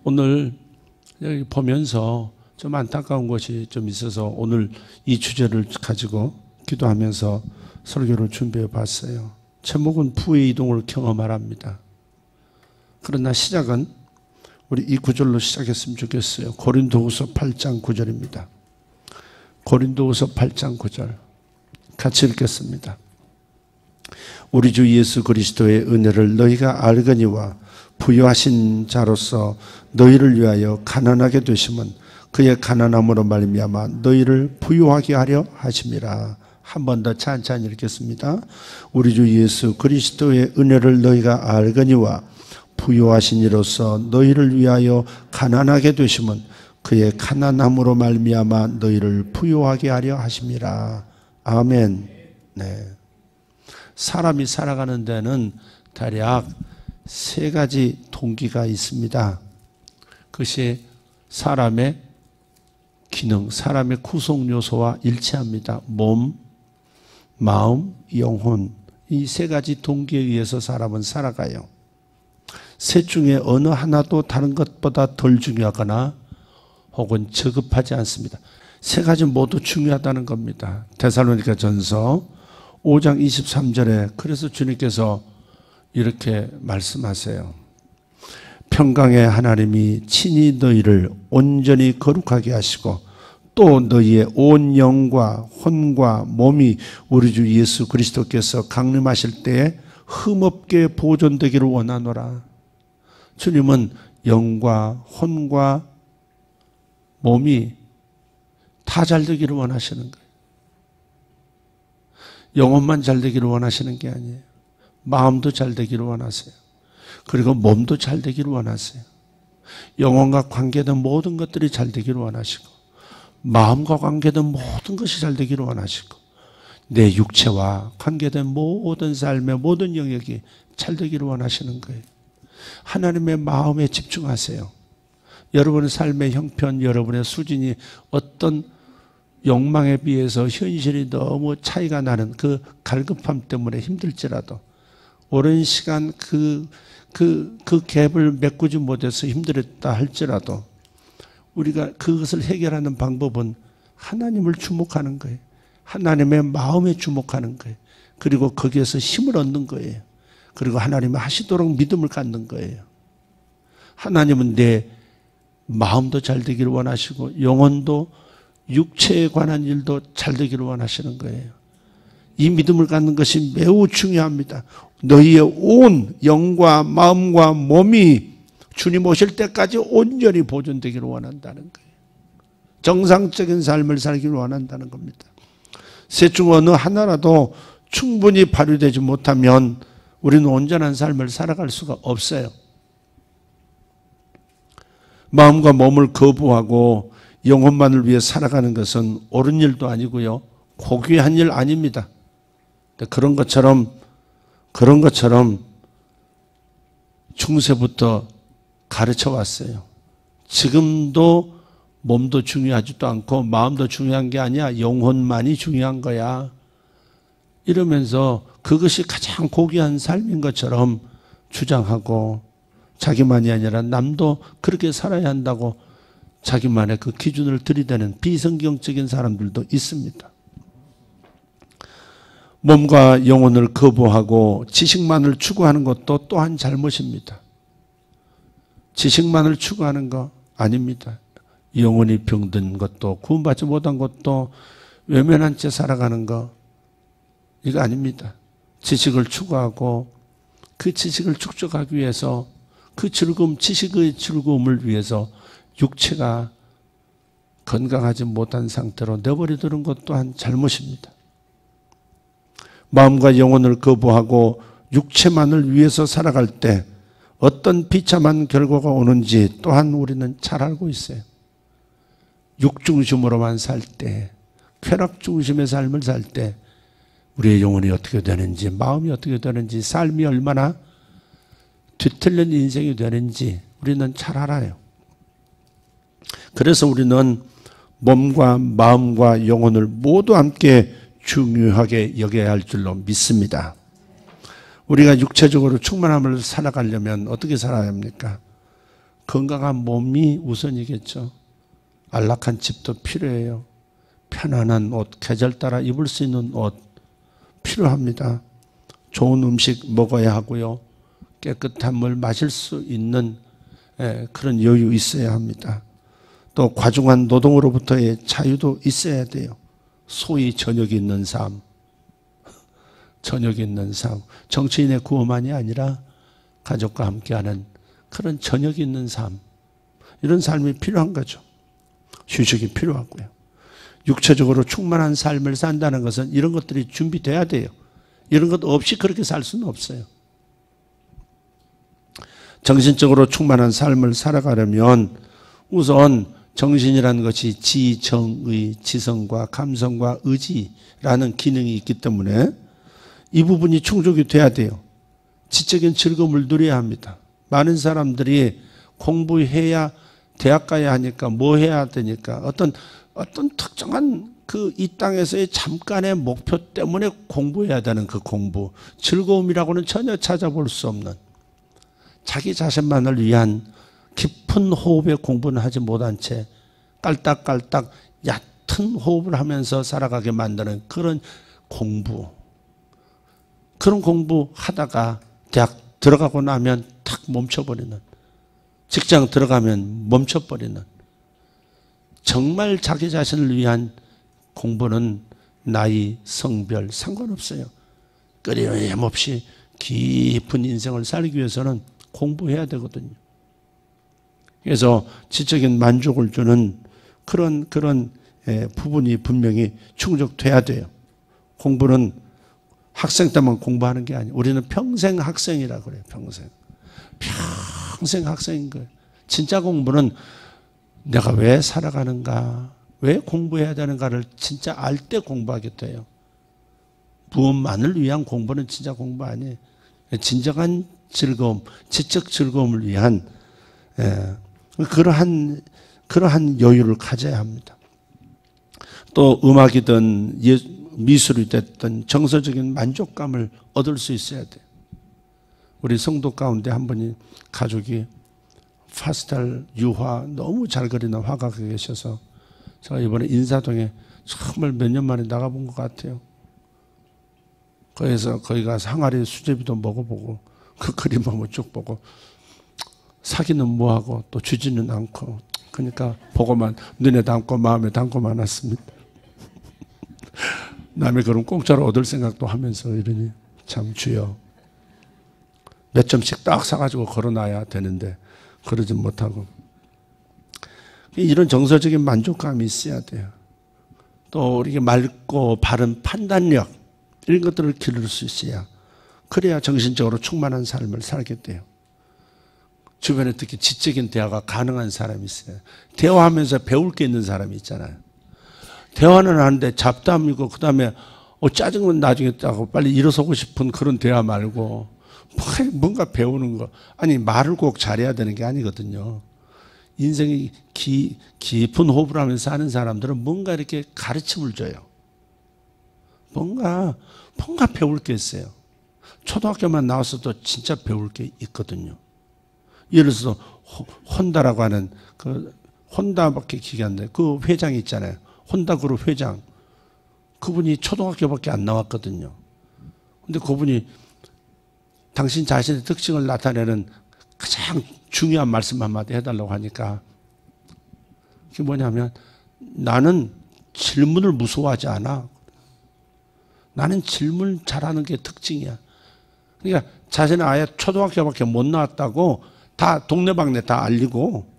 오늘 여기 보면서 좀 안타까운 것이 좀 있어서 오늘 이 주제를 가지고 기도하면서 설교를 준비해 봤어요. 제목은 부의 이동을 경험하랍니다. 그러나 시작은 우리 이 구절로 시작했으면 좋겠어요. 고린도후서 8장 9절입니다. 고린도후서 8장 9절 같이 읽겠습니다. 우리 주 예수 그리스도의 은혜를 너희가 알거니와 부유하신 자로서 너희를 위하여 가난하게 되심은 그의 가난함으로 말미암아 너희를 부유하게 하려 하심이라. 한 번 더 찬찬히 읽겠습니다. 우리 주 예수 그리스도의 은혜를 너희가 알거니와 부유하신 이로서 너희를 위하여 가난하게 되심은 그의 가난함으로 말미암아 너희를 부유하게 하려 하심이라. 아멘. 네. 사람이 살아가는 데는 대략 세 가지 동기가 있습니다. 그것이 사람의 기능, 사람의 구성 요소와 일치합니다. 몸, 마음, 영혼, 이 세 가지 동기에 의해서 사람은 살아가요. 셋 중에 어느 하나도 다른 것보다 덜 중요하거나 혹은 저급하지 않습니다. 세 가지 모두 중요하다는 겁니다. 데살로니가 전서 5장 23절에 그래서 주님께서 이렇게 말씀하세요. 평강의 하나님이 친히 너희를 온전히 거룩하게 하시고 또 너희의 온 영과 혼과 몸이 우리 주 예수 그리스도께서 강림하실 때에 흠없게 보존되기를 원하노라. 주님은 영과 혼과 몸이 다 잘 되기를 원하시는 거예요. 영혼만 잘 되기를 원하시는 게 아니에요. 마음도 잘 되기를 원하세요. 그리고 몸도 잘 되기를 원하세요. 영혼과 관계된 모든 것들이 잘 되기를 원하시고 마음과 관계된 모든 것이 잘 되기를 원하시고 내 육체와 관계된 모든 삶의 모든 영역이 잘 되기를 원하시는 거예요. 하나님의 마음에 집중하세요. 여러분의 삶의 형편, 여러분의 수준이 어떤 욕망에 비해서 현실이 너무 차이가 나는 그 갈급함 때문에 힘들지라도 오랜 시간 그 갭을 메꾸지 못해서 힘들었다 할지라도 우리가 그것을 해결하는 방법은 하나님을 주목하는 거예요. 하나님의 마음에 주목하는 거예요. 그리고 거기에서 힘을 얻는 거예요. 그리고 하나님이 하시도록 믿음을 갖는 거예요. 하나님은 내 마음도 잘 되기를 원하시고 영혼도 육체에 관한 일도 잘 되기를 원하시는 거예요. 이 믿음을 갖는 것이 매우 중요합니다. 너희의 온 영과 마음과 몸이 주님 오실 때까지 온전히 보존되기를 원한다는 거예요. 정상적인 삶을 살기를 원한다는 겁니다. 셋 중 어느 하나라도 충분히 발휘되지 못하면 우리는 온전한 삶을 살아갈 수가 없어요. 마음과 몸을 거부하고 영혼만을 위해 살아가는 것은 옳은 일도 아니고요. 고귀한 일 아닙니다. 그런 것처럼 중세부터 가르쳐 왔어요. 지금도 몸도 중요하지도 않고 마음도 중요한 게 아니야. 영혼만이 중요한 거야. 이러면서 그것이 가장 고귀한 삶인 것처럼 주장하고 자기만이 아니라 남도 그렇게 살아야 한다고 자기만의 그 기준을 들이대는 비성경적인 사람들도 있습니다. 몸과 영혼을 거부하고 지식만을 추구하는 것도 또한 잘못입니다. 지식만을 추구하는 거 아닙니다. 영혼이 병든 것도 구원받지 못한 것도 외면한 채 살아가는 거 이거 아닙니다. 지식을 추구하고 그 지식을 축적하기 위해서 그 즐거움, 지식의 즐거움을 위해서 육체가 건강하지 못한 상태로 내버려두는 것 또한 잘못입니다. 마음과 영혼을 거부하고 육체만을 위해서 살아갈 때 어떤 비참한 결과가 오는지 또한 우리는 잘 알고 있어요. 육중심으로만 살 때, 쾌락중심의 삶을 살 때 우리의 영혼이 어떻게 되는지, 마음이 어떻게 되는지, 삶이 얼마나 뒤틀린 인생이 되는지 우리는 잘 알아요. 그래서 우리는 몸과 마음과 영혼을 모두 함께 중요하게 여겨야 할 줄로 믿습니다. 우리가 육체적으로 충만함을 살아가려면 어떻게 살아야 합니까? 건강한 몸이 우선이겠죠. 안락한 집도 필요해요. 편안한 옷, 계절 따라 입을 수 있는 옷 필요합니다. 좋은 음식 먹어야 하고요. 깨끗한 물 마실 수 있는 그런 여유 있어야 합니다. 또 과중한 노동으로부터의 자유도 있어야 돼요. 소위 저녁이 있는 삶. 저녁이 있는 삶. 정치인의 구호만이 아니라 가족과 함께하는 그런 저녁이 있는 삶. 이런 삶이 필요한 거죠. 휴식이 필요하고요. 육체적으로 충만한 삶을 산다는 것은 이런 것들이 준비돼야 돼요. 이런 것 없이 그렇게 살 수는 없어요. 정신적으로 충만한 삶을 살아가려면 우선 정신이라는 것이 지, 정, 의, 지성과 감성과 의지라는 기능이 있기 때문에 이 부분이 충족이 돼야 돼요. 지적인 즐거움을 누려야 합니다. 많은 사람들이 공부해야 대학 가야 하니까 뭐 해야 되니까 어떤 특정한 이 땅에서의 잠깐의 목표 때문에 공부해야 되는 그 공부, 즐거움이라고는 전혀 찾아볼 수 없는 자기 자신만을 위한 깊은 호흡의 공부는 하지 못한 채 깔딱깔딱 얕은 호흡을 하면서 살아가게 만드는 그런 공부. 그런 공부하다가 대학 들어가고 나면 탁 멈춰버리는, 직장 들어가면 멈춰버리는, 정말 자기 자신을 위한 공부는 나이, 성별 상관없어요. 끊임없이 깊은 인생을 살기 위해서는 공부해야 되거든요. 그래서 지적인 만족을 주는 그런 부분이 분명히 충족돼야 돼요. 공부는 학생 때만 공부하는 게 아니에요. 우리는 평생 학생이라고 그래요. 평생 학생인 거예요. 진짜 공부는 내가 왜 살아가는가, 왜 공부해야 되는가를 진짜 알 때 공부하게 돼요. 무엇만을 위한 공부는 진짜 공부 아니에요. 진정한 즐거움, 지적 즐거움을 위한 그러한 여유를 가져야 합니다. 또 음악이든 미술이 됐든 정서적인 만족감을 얻을 수 있어야 돼요. 우리 성도 가운데 한 분이 가족이 파스텔 유화 너무 잘 그리는 화가가 계셔서 제가 이번에 인사동에 정말 몇 년 만에 나가본 것 같아요. 거기 가서 항아리 수제비도 먹어보고 그 그림 한번 쭉 보고 사기는 뭐하고 또 주지는 않고 그러니까 보고만 눈에 담고 마음에 담고만 왔습니다. 남의 그런 공짜로 얻을 생각도 하면서 이러니 참 주여 몇 점씩 딱 사가지고 걸어놔야 되는데 그러지 못하고 이런 정서적인 만족감이 있어야 돼요. 또 우리에게 맑고 바른 판단력 이런 것들을 기를 수 있어야 그래야 정신적으로 충만한 삶을 살게 돼요. 주변에 특히 지적인 대화가 가능한 사람이 있어요. 대화하면서 배울 게 있는 사람이 있잖아요. 대화는 하는데 잡담이고 그다음에 짜증은 나중에 따고 빨리 일어서고 싶은 그런 대화 말고 뭔가 배우는 거. 아니 말을 꼭 잘해야 되는 게 아니거든요. 인생이 깊은 호흡을 하면서 사는 사람들은 뭔가 이렇게 가르침을 줘요. 뭔가 배울 게 있어요. 초등학교만 나왔어도 진짜 배울 게 있거든요. 예를 들어서 혼다라고 하는 그 혼다밖에 기억이 안 나요. 그 회장이 있잖아요. 혼다 그룹 회장. 그분이 초등학교밖에 안 나왔거든요. 근데 그분이 당신 자신의 특징을 나타내는 가장 중요한 말씀 한마디 해달라고 하니까 그게 뭐냐면 나는 질문을 무서워하지 않아. 나는 질문 잘하는 게 특징이야. 그러니까 자신은 아예 초등학교밖에 못 나왔다고 다 동네방네 다 알리고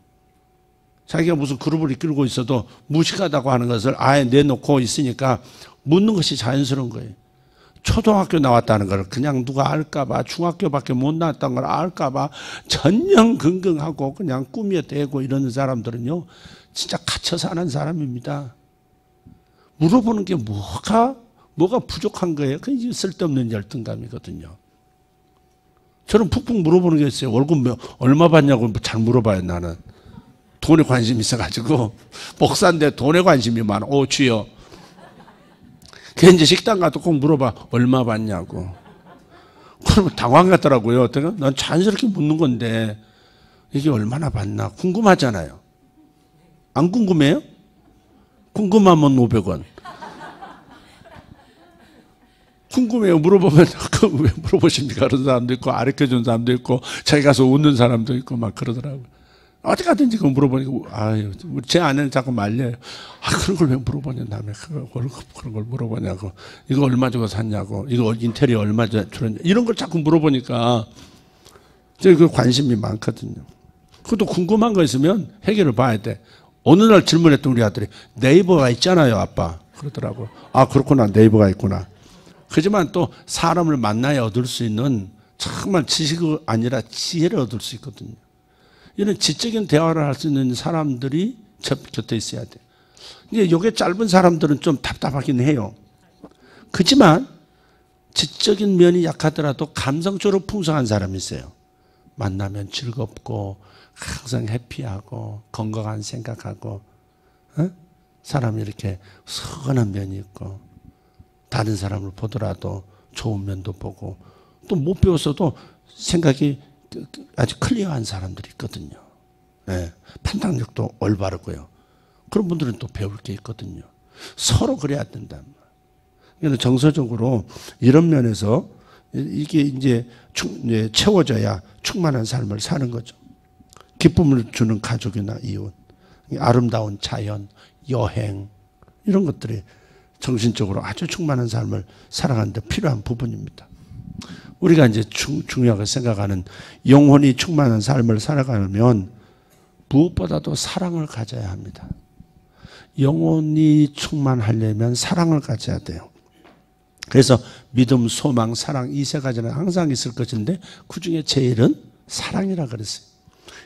자기가 무슨 그룹을 이끌고 있어도 무식하다고 하는 것을 아예 내놓고 있으니까 묻는 것이 자연스러운 거예요. 초등학교 나왔다는 걸 그냥 누가 알까봐 중학교밖에 못 나왔다는 걸 알까봐 전형긍긍하고 그냥 꾸며 대고 이러는 사람들은요 진짜 갇혀 사는 사람입니다. 물어보는 게 뭐가 부족한 거예요? 그게 쓸데없는 열등감이거든요. 저는 푹푹 물어보는 게 있어요. 월급 얼마 받냐고 잘 물어봐요. 나는 돈에 관심이 있어가지고 목사인데 돈에 관심이 많아. 오 주여. 그래서 이제 식당 가도 꼭 물어봐. 얼마 받냐고. 그러면 당황하더라고요. 난 자연스럽게 묻는 건데 이게 얼마나 받나 궁금하잖아요. 안 궁금해요? 궁금하면 500원. 궁금해요. 물어보면 왜 물어보십니까? 그런 사람도 있고 가르쳐준 사람도 있고 자기 가서 웃는 사람도 있고 막 그러더라고요. 어디 가든지 그거 물어보니까 아유, 제 아내는 자꾸 말려요. 그런 걸 왜 물어보냐 남의 그런 걸 물어보냐고. 이거 얼마 주고 샀냐고. 이거 인테리어 얼마 주었냐. 이런 걸 자꾸 물어보니까 그 관심이 많거든요. 그것도 궁금한 거 있으면 해결을 봐야 돼. 어느 날 질문했던 우리 아들이 네이버가 있잖아요, 아빠. 그러더라고. 아, 그렇구나. 네이버가 있구나. 하지만 또 사람을 만나야 얻을 수 있는 정말 지식이 아니라 지혜를 얻을 수 있거든요. 이런 지적인 대화를 할 수 있는 사람들이 곁에 있어야 돼. 이게 요게 짧은 사람들은 좀 답답하긴 해요. 그렇지만 지적인 면이 약하더라도 감성적으로 풍성한 사람이 있어요. 만나면 즐겁고 항상 해피하고 건강한 생각하고 사람이 이렇게 선한 면이 있고 다른 사람을 보더라도 좋은 면도 보고 또 못 배웠어도 생각이 아주 클리어한 사람들이 있거든요. 네. 판단력도 올바르고요. 그런 분들은 또 배울 게 있거든요. 서로 그래야 된다. 그래서 정서적으로 이런 면에서 이게 이제 채워져야 충만한 삶을 사는 거죠. 기쁨을 주는 가족이나 이웃, 아름다운 자연, 여행 이런 것들이 정신적으로 아주 충만한 삶을 살아가는 데 필요한 부분입니다. 우리가 이제 중요하게 생각하는 영혼이 충만한 삶을 살아가려면 무엇보다도 사랑을 가져야 합니다. 영혼이 충만하려면 사랑을 가져야 돼요. 그래서 믿음, 소망, 사랑 이 세 가지는 항상 있을 것인데 그중에 제일은 사랑이라 그랬어요.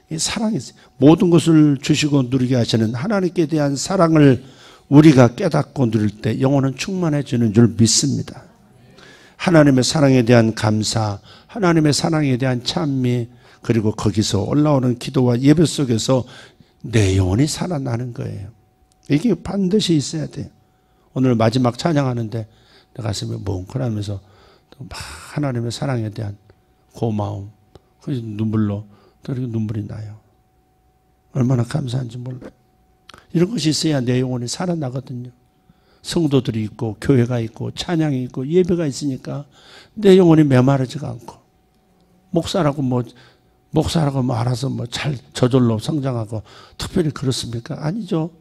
이 사랑이 있어요. 모든 것을 주시고 누리게 하시는 하나님께 대한 사랑을 우리가 깨닫고 누릴 때 영혼은 충만해지는 줄 믿습니다. 하나님의 사랑에 대한 감사, 하나님의 사랑에 대한 찬미, 그리고 거기서 올라오는 기도와 예배 속에서 내 영혼이 살아나는 거예요. 이게 반드시 있어야 돼요. 오늘 마지막 찬양하는데 내 가슴이 뭉클하면서 막 하나님의 사랑에 대한 고마움, 그래서 눈물로 또 이렇게 눈물이 나요. 얼마나 감사한지 몰라요. 이런 것이 있어야 내 영혼이 살아나거든요. 성도들이 있고 교회가 있고 찬양이 있고 예배가 있으니까 내 영혼이 메마르지가 않고 목사라고 알아서 잘 저절로 성장하고 특별히 그렇습니까? 아니죠.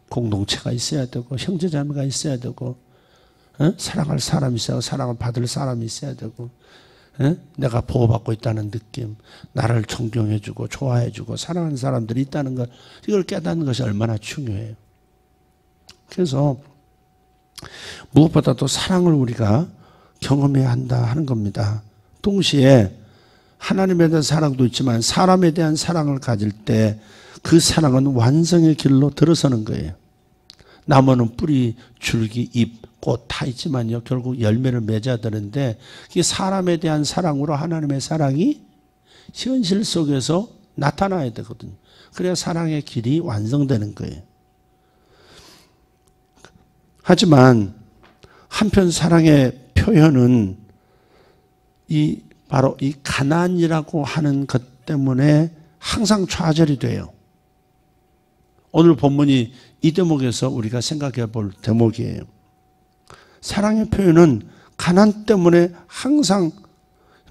공동체가 있어야 되고 형제자매가 있어야 되고 사랑할 사람이 있어야 되고 사랑을 받을 사람이 있어야 되고 내가 보호받고 있다는 느낌, 나를 존경해주고 좋아해주고 사랑하는 사람들이 있다는 것, 이걸 깨닫는 것이 얼마나 중요해요. 그래서 무엇보다도 사랑을 우리가 경험해야 한다 하는 겁니다. 동시에 하나님에 대한 사랑도 있지만 사람에 대한 사랑을 가질 때 그 사랑은 완성의 길로 들어서는 거예요. 나무는 뿌리, 줄기, 잎, 꽃 다 있지만요. 결국 열매를 맺어야 되는데 이게 사람에 대한 사랑으로 하나님의 사랑이 현실 속에서 나타나야 되거든요. 그래야 사랑의 길이 완성되는 거예요. 하지만 한편 사랑의 표현은 바로 이 가난이라고 하는 것 때문에 항상 좌절이 돼요. 오늘 본문이 이 대목에서 우리가 생각해 볼 대목이에요. 사랑의 표현은 가난 때문에 항상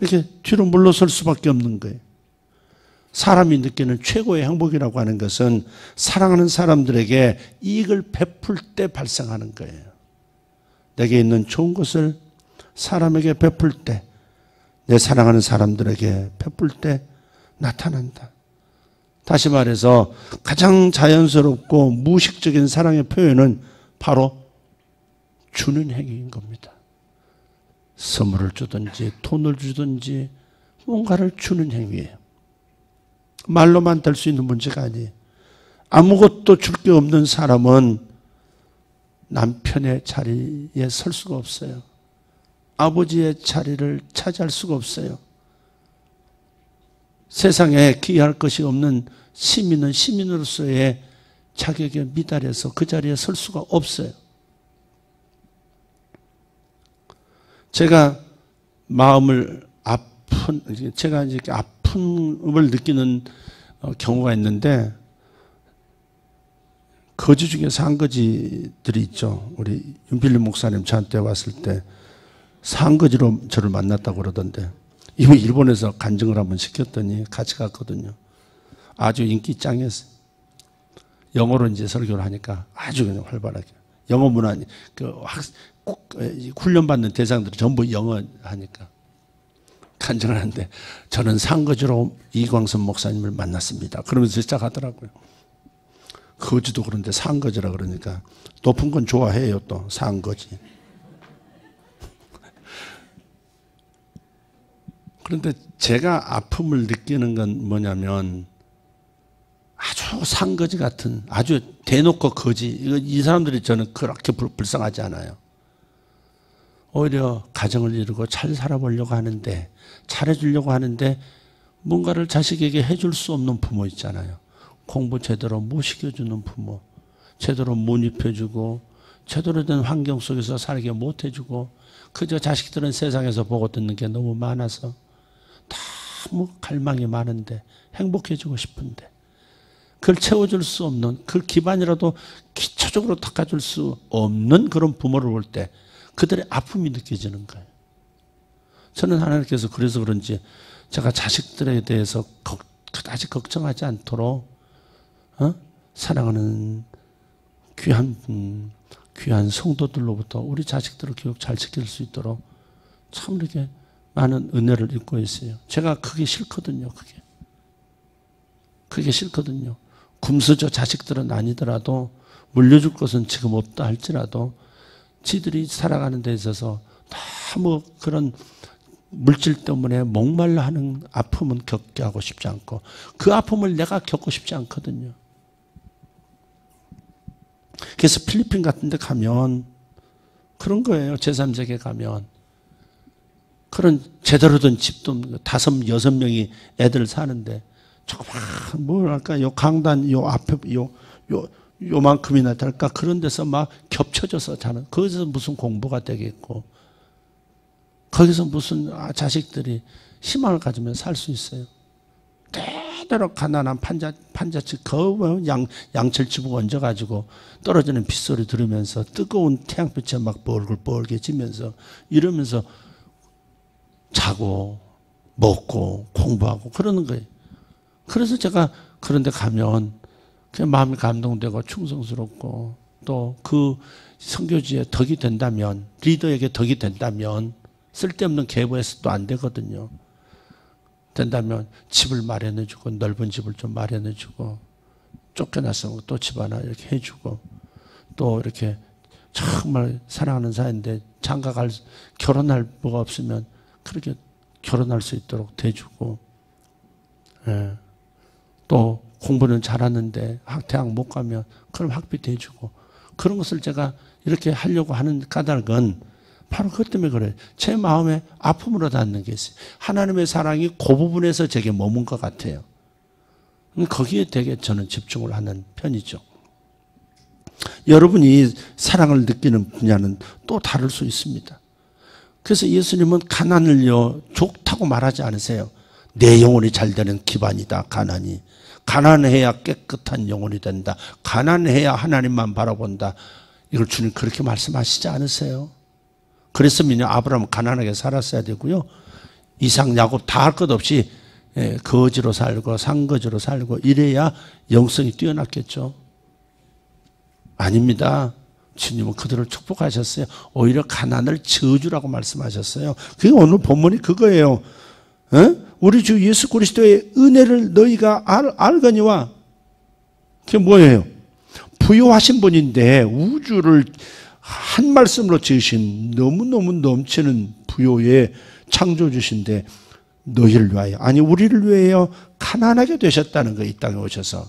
이렇게 뒤로 물러설 수밖에 없는 거예요. 사람이 느끼는 최고의 행복이라고 하는 것은 사랑하는 사람들에게 이익을 베풀 때 발생하는 거예요. 내게 있는 좋은 것을 사람에게 베풀 때, 내 사랑하는 사람들에게 베풀 때 나타난다. 다시 말해서 가장 자연스럽고 무의식적인 사랑의 표현은 바로 주는 행위인 겁니다. 선물을 주든지 돈을 주든지 뭔가를 주는 행위예요. 말로만 될 수 있는 문제가 아니에요. 아무것도 줄 게 없는 사람은 남편의 자리에 설 수가 없어요. 아버지의 자리를 차지할 수가 없어요. 세상에 기여할 것이 없는 시민은 시민으로서의 자격에 미달해서 그 자리에 설 수가 없어요. 제가 제가 이제 아픔을 느끼는 경우가 있는데 거지 중에 산거지들이 있죠. 우리 윤필립 목사님 저한테 왔을 때 산거지로 저를 만났다고 그러던데 이미 일본에서 간증을 한번 시켰더니 같이 갔거든요. 아주 인기 짱이었어요. 영어로 이제 설교를 하니까 아주 그냥 활발하게. 영어 문화, 훈련받는 대상들이 전부 영어 하니까. 간증을 하는데 저는 산거지로 이광선 목사님을 만났습니다. 그러면서 시작하더라고요. 거지도 그런데 산거지라 그러니까 높은 건 좋아해요. 또 산거지. 그런데 제가 아픔을 느끼는 건 뭐냐면 아주 산거지 같은 아주 대놓고 거지. 이 사람들이 저는 그렇게 불쌍하지 않아요. 오히려 가정을 이루고 잘 살아보려고 하는데 잘해주려고 하는데 뭔가를 자식에게 해줄 수 없는 부모 있잖아요. 공부 제대로 못 시켜주는 부모, 제대로 못 입혀주고 제대로 된 환경 속에서 살게 못 해주고 그저 자식들은 세상에서 보고 듣는 게 너무 많아서 너무 갈망이 많은데 행복해지고 싶은데 그걸 채워줄 수 없는 그 기반이라도 기초적으로 닦아줄 수 없는 그런 부모를 볼 때 그들의 아픔이 느껴지는 거예요. 저는 하나님께서 그래서 그런지 제가 자식들에 대해서 그다지 걱정하지 않도록 사랑하는 귀한 성도들로부터 우리 자식들을 교육 잘 시킬 수 있도록 참 이렇게 많은 은혜를 입고 있어요. 제가 그게 싫거든요. 그게 싫거든요. 굶수저 자식들은 아니더라도 물려줄 것은 지금 없다 할지라도 지들이 살아가는 데 있어서 너무 그런 물질 때문에 목말라 하는 아픔은 겪게 하고 싶지 않고 그 아픔을 내가 겪고 싶지 않거든요. 그래서 필리핀 같은 데 가면 그런 거예요. 제3세계 가면. 그런 제대로 된 집도 5, 6명이 애들 사는데 조그만 뭐랄까 요 강단 요 앞에 요만큼이나 될까 그런 데서 막 겹쳐져서 자는 거기서 무슨 공부가 되겠고 거기서 무슨 자식들이 희망을 가지면 살 수 있어요. 대대로 가난한 판자집 양철집을 얹어가지고 떨어지는 빗소리 들으면서 뜨거운 태양빛에 막 뻘겋지면서 이러면서 자고 먹고 공부하고 그러는 거예요. 그래서 제가 그런 데 가면 그냥 마음이 감동되고 충성스럽고 또 그 선교지에 덕이 된다면 리더에게 덕이 된다면 쓸데없는 계보에서도 안 되거든요. 된다면 집을 마련해주고 넓은 집을 좀 마련해주고 쫓겨났으면 또 집 하나 이렇게 해주고 또 이렇게 정말 사랑하는 사이인데 장가갈 결혼할 뭐가 없으면 그렇게 결혼할 수 있도록 대주고 또 공부는 잘하는데 대학 못 가면 그럼 학비 대주고 그런 것을 제가 이렇게 하려고 하는 까닭은 바로 그것 때문에 그래요. 제 마음에 아픔으로 닿는 게 있어요. 하나님의 사랑이 그 부분에서 제게 머문 것 같아요. 거기에 되게 저는 집중을 하는 편이죠. 여러분이 사랑을 느끼는 분야는 또 다를 수 있습니다. 그래서 예수님은 가난을요 좋다고 말하지 않으세요. 내 영혼이 잘 되는 기반이다. 가난이. 가난해야 깨끗한 영혼이 된다. 가난해야 하나님만 바라본다. 이걸 주님 그렇게 말씀하시지 않으세요? 그랬으면 아브라함은 가난하게 살았어야 되고요. 이삭, 야곱 다 할 것 없이 거지로 살고 산거지로 살고 이래야 영성이 뛰어났겠죠. 아닙니다. 주님은 그들을 축복하셨어요. 오히려 가난을 저주라고 말씀하셨어요. 그게 오늘 본문이 그거예요. 우리 주 예수 그리스도의 은혜를 너희가 알거니와 그게 뭐예요? 부요하신 분인데 우주를 한 말씀으로 지으신 너무너무 넘치는 부요의 창조주신데 너희를 위하여 아니 우리를 위하여 가난하게 되셨다는 거예요. 이 땅에 오셔서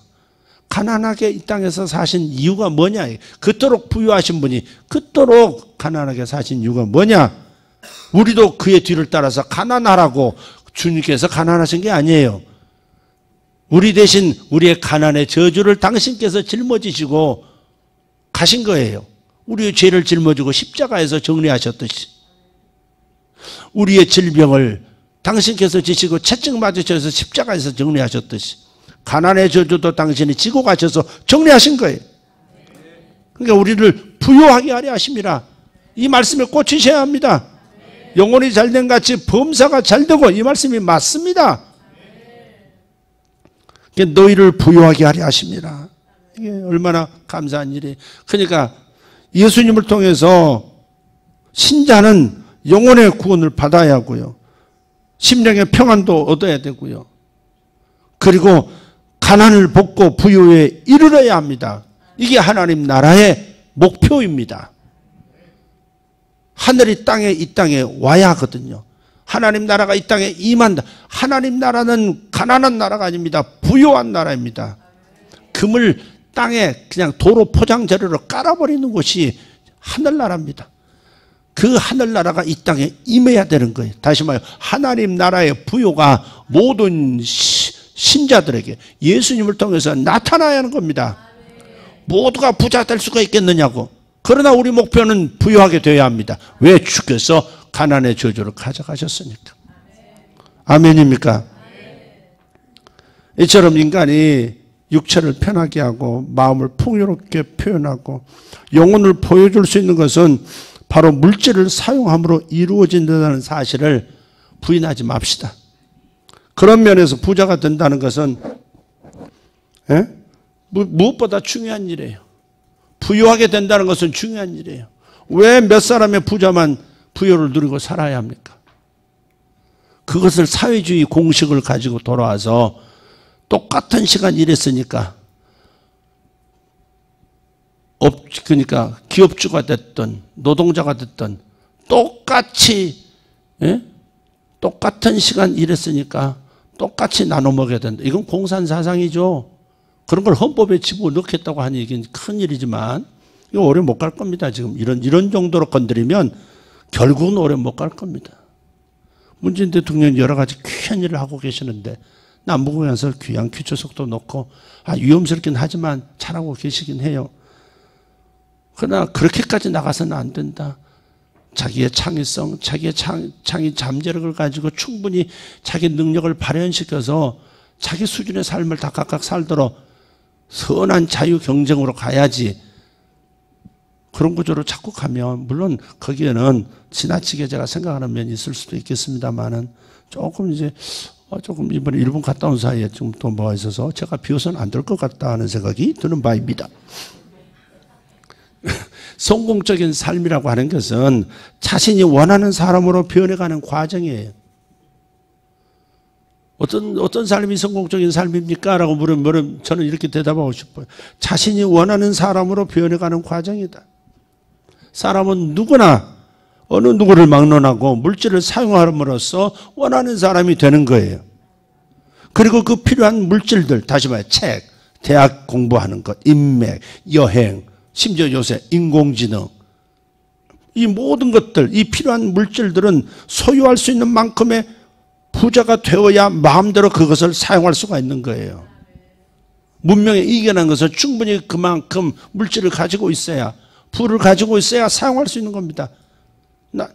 가난하게 이 땅에서 사신 이유가 뭐냐? 그토록 부유하신 분이 그토록 가난하게 사신 이유가 뭐냐? 우리도 그의 뒤를 따라서 가난하라고 주님께서 가난하신 게 아니에요. 우리 대신 우리의 가난의 저주를 당신께서 짊어지시고 가신 거예요. 우리의 죄를 짊어지고 십자가에서 정리하셨듯이 우리의 질병을 당신께서 지시고 채찍 맞으셔서 십자가에서 정리하셨듯이 가난의 저주도 당신이 지고 가셔서 정리하신 거예요. 그러니까 우리를 부유하게 하려 하심이라. 이 말씀에 꽂히셔야 합니다. 영혼이 잘된 같이 범사가 잘되고, 이 말씀이 맞습니다. 너희를 부유하게 하려 하십니다. 이게 얼마나 감사한 일이에요. 그러니까 예수님을 통해서 신자는 영혼의 구원을 받아야 하고요. 심령의 평안도 얻어야 되고요. 그리고 가난을 벗고 부유에 이르러야 합니다. 이게 하나님 나라의 목표입니다. 하늘이 이 땅에 와야 하거든요. 하나님 나라가 이 땅에 임한다. 하나님 나라는 가난한 나라가 아닙니다. 부유한 나라입니다. 금을 땅에 그냥 도로 포장 재료로 깔아버리는 곳이 하늘나라입니다. 그 하늘나라가 이 땅에 임해야 되는 거예요. 다시 말해 하나님 나라의 부요가 모든 신자들에게 예수님을 통해서 나타나야 하는 겁니다. 모두가 부자 될 수가 있겠느냐고. 그러나 우리 목표는 부유하게 되어야 합니다. 왜? 주께서 가난의 저주를 가져가셨으니까. 아멘입니까? 이처럼 인간이 육체를 편하게 하고 마음을 풍요롭게 표현하고 영혼을 보여줄 수 있는 것은 바로 물질을 사용함으로 이루어진다는 사실을 부인하지 맙시다. 그런 면에서 부자가 된다는 것은 무엇보다 중요한 일이에요. 부유하게 된다는 것은 중요한 일이에요. 왜 몇 사람의 부자만 부유를 누리고 살아야 합니까? 그것을 사회주의 공식을 가지고 돌아와서 똑같은 시간 일했으니까 그러니까 기업주가 됐든 노동자가 됐든 똑같이 똑같은 시간 일했으니까 똑같이 나눠 먹어야 된다. 이건 공산사상이죠. 그런 걸 헌법에 집어넣겠다고 하니 이게 큰일이지만 이거 오래 못 갈 겁니다. 지금 이런 정도로 건드리면 결국은 오래 못 갈 겁니다. 문재인 대통령이 여러 가지 귀한 일을 하고 계시는데 남북에서 귀한 규조석도 놓고 위험스럽긴 하지만 잘하고 계시긴 해요. 그러나 그렇게까지 나가서는 안 된다. 자기의 창의성, 자기의 창의 잠재력을 가지고 충분히 자기 능력을 발현시켜서 자기 수준의 삶을 다 각각 살도록 선한 자유 경쟁으로 가야지. 그런 구조로 자꾸 가면 물론 거기에는 지나치게 제가 생각하는 면이 있을 수도 있겠습니다만은 조금 이번에 일본 갔다 온 사이에 좀 또 뭐가 있어서 제가 비워서는 안 될 것 같다 하는 생각이 드는 바입니다. 성공적인 삶이라고 하는 것은 자신이 원하는 사람으로 변해가는 과정이에요. 어떤 삶이 성공적인 삶입니까? 라고 물으면 저는 이렇게 대답하고 싶어요. 자신이 원하는 사람으로 변해가는 과정이다. 사람은 누구나 어느 누구를 막론하고 물질을 사용함으로써 원하는 사람이 되는 거예요. 그리고 그 필요한 물질들, 다시 말해 책, 대학 공부하는 것, 인맥, 여행, 심지어 요새 인공지능, 이 모든 것들, 이 필요한 물질들은 소유할 수 있는 만큼의 부자가 되어야 마음대로 그것을 사용할 수가 있는 거예요. 문명에 이겨낸 것은 충분히 그만큼 물질을 가지고 있어야, 부를 가지고 있어야 사용할 수 있는 겁니다.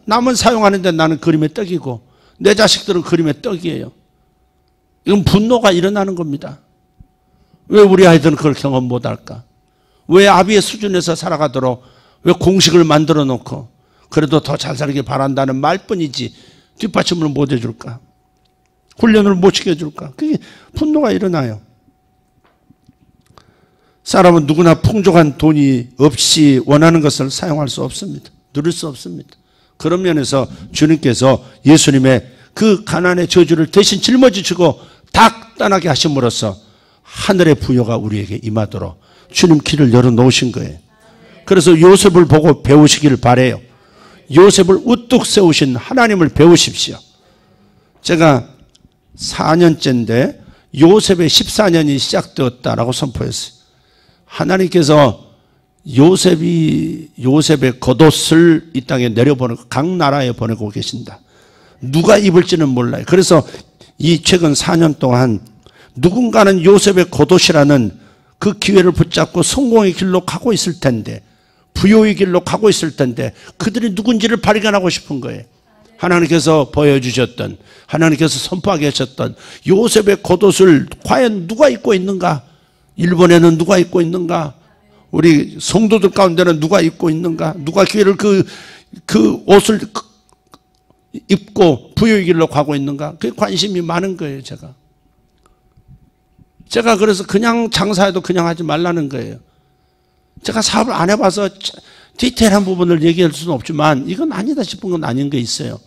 남은 사용하는데 나는 그림의 떡이고 내 자식들은 그림의 떡이에요. 이건 분노가 일어나는 겁니다. 왜 우리 아이들은 그걸 경험 못할까? 왜 아비의 수준에서 살아가도록 왜 공식을 만들어 놓고 그래도 더 잘 살길 바란다는 말뿐이지 뒷받침을 못 해줄까? 훈련을 못 시켜줄까? 그게 분노가 일어나요. 사람은 누구나 풍족한 돈이 없이 원하는 것을 사용할 수 없습니다. 누릴 수 없습니다. 그런 면에서 주님께서 예수님의 그 가난의 저주를 대신 짊어지시고 다 떠나게 하심으로써 하늘의 부여가 우리에게 임하도록 주님 길을 열어놓으신 거예요. 그래서 요셉을 보고 배우시기를 바라요. 요셉을 우뚝 세우신 하나님을 배우십시오. 제가 4년째인데 요셉의 14년이 시작되었다라고 선포했어요. 하나님께서 요셉의 겉옷을 이 땅에 내려보내고 각 나라에 보내고 계신다. 누가 입을지는 몰라요. 그래서 이 최근 4년 동안 누군가는 요셉의 겉옷이라는 그 기회를 붙잡고 성공의 길로 가고 있을 텐데, 부요의 길로 가고 있을 텐데 그들이 누군지를 발견하고 싶은 거예요. 하나님께서 보여주셨던, 하나님께서 선포하게 하셨던 요셉의 겉옷을 과연 누가 입고 있는가? 일본에는 누가 입고 있는가? 우리 성도들 가운데는 누가 입고 있는가? 누가 기회를 그 옷을 입고 부유의 길로 가고 있는가? 그게 관심이 많은 거예요, 제가 그래서 그냥 장사해도 그냥 하지 말라는 거예요. 제가 사업을 안 해봐서 디테일한 부분을 얘기할 수는 없지만 이건 아니다 싶은 건 아닌 게 있어요.